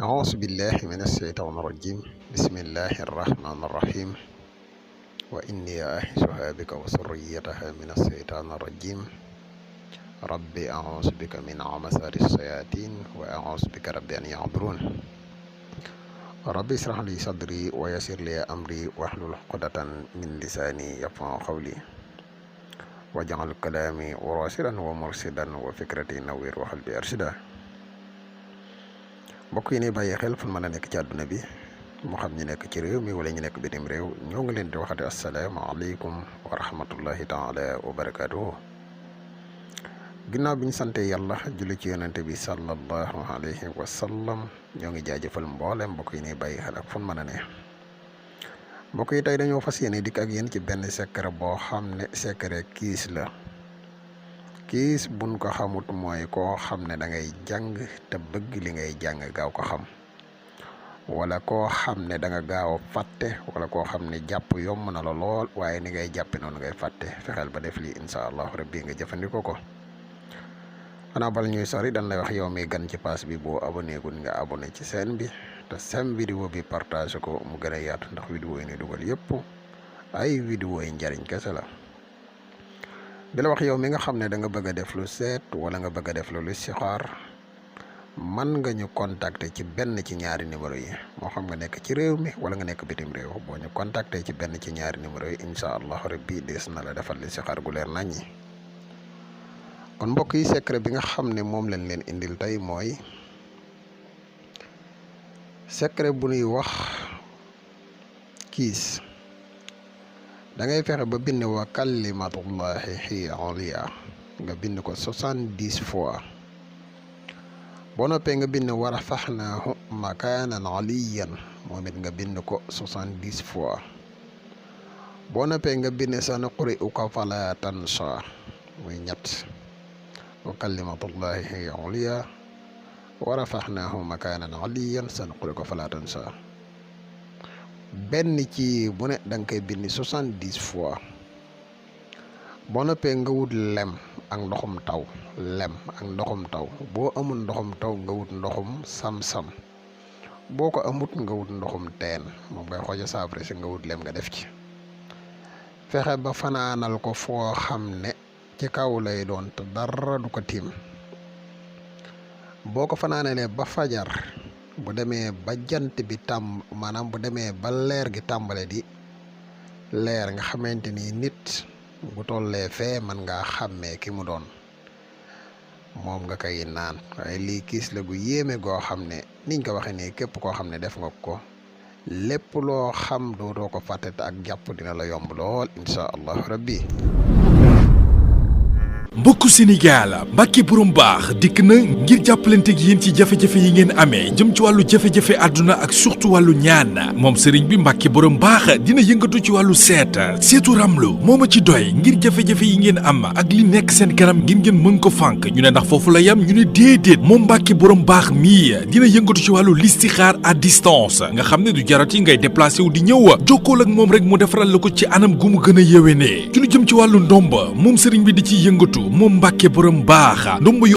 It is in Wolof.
أعوذ بالله من الشيطان الرجيم بسم الله الرحمن الرحيم وإني أعيذها بك وذريتها من الشيطان الرجيم ربي أعوذ بك من همزات الشياطين وأعوذ بك ربي أن يحضرون ربي اشرح لي صدري ويسر لي أمري واحلل عقدة من لساني يفقهوا قولي واجعل كلامي راشدا ومرشدا وفكرتي نوير وقلبي أرشدا mbokk yi ni bàyyi xel fu mën a nekk ci àdduna bi moo xam ñu nekk ci réew mi wala ñu nekk bitim réew ñoo ngi leen di waxati asalaamaaleykum wa rahmatullahi taala wa barakaatuhu ginnaaw bi ñu sante yàlla julli ci yonente bi sallallahu alayhi wa sallam ñoo ngi jaajëfal mboolem mbokk yi ni bàyyi xel ak fu mën a ne mbokk yi tey dañoo fas yéene dikk ak yéen ci benn secret boo xam ne secret kiis la kiis buñ ko xamut mooy koo xam ne da ngay jàng te bëgg li ngay jàng gaaw ko xam wala koo xam ne da nga gaaw a fàtte wala koo xam ne jàpp yomb na la lool waaye ni ngay jàppe noonu ngay fàtte fexeel ba def lii incha allahu rabbi nga jëfandikoo ko xanaa bala ñuy sori dañ lay wax yow mi gan ci pass bi boo abonné gun nga abonné ci chaîne bi te sem vidéo bi partage ko mu gën a yaatu ndax vidéo yi ni dugal yëpp ay vidéo yi njariñ kese la di la wax yow mi nga xam ne da nga bëgg a def lu seet wala nga bëgg a def lu listixaar man nga ñu contacter ci benn ci ñaari numéro yi moo xam nga nekk ci réew mi wala nga nekk bitim réew boo ñu contacter ci benn ci ñaari numéro yi incha allah rabbi des na la defal listixaar gu leer naññi. kon mbokk yi secret bi nga xam ne moom lañ leen indil tey mooy secret bu ñuy wax kiis. da ngay fexe ba bind wa kalimatullahi hiya uliya nga bind ko 70 fois boo noppee nga bind wa rafaxnaahu makaanan aliyan moom it nga bind ko 70 fois boo noppee nga bind sanuqri'uka fala tansa muy ñett wa kalimatullahi hiya uliya wa rafaxnaahu makaanan aliyan sanuqri'uka fala tansa benn ci bu ne da nga koy bind 70 fois boo noppee nga wut lem ak ndoxum taw lem ak ndoxum taw boo amul ndoxum taw nga wut ndoxum sam-sam boo ko amut nga wut ndoxum teen moom ngay xooja saafara si nga wut lem nga def ci fexe ba fanaanal ko foo xam ne ci kaw lay doon te dara du ko tiim boo ko fanaanalee ba fajar bu demee ba jant bi maanaam bu demee ba leer gi tàmbale di leer nga xamante ni nit bu tollee fee man ngaa xàmmee ki mu doon moom nga koy naan waaye lii kiis la gu yéeme goo xam ne niñ ko waxee nii képp koo xam ne def nga ko lépp loo xam dootoo ko fàtte te ak jàpp dina la yomb lool incha allahu rabbi mbokku Sénégal Mbacke borom baax dikk na ngir jàppalanteeg yéen ci jafe-jafe yi ngeen amee jëm ci wàllu jafe-jafe àdduna ak surtout wàllu ñaan moom sëriñ bi Mbacke borom baax dina yëngatu ci wàllu seetu ramlu moo ma ci doy ngir jafe-jafe yi ngeen am ak li nekk seen kanam ngir ngeen mën ko fànk ñu ne ndax foofu la yam ñu ne déedéet moom Mbacke borom baax mii dina yëngatu ci wàllu listixaar à distance nga xam ne du jarati ngay déplacé wu di ñëw jokkool ak moom rek mu defaral la ko ci anam gu mu gën a yéwénee ci lu jëm ci wàllu ndomba moom sëriñ bi di ci yëngatu moom Mbacke borom baax ndomb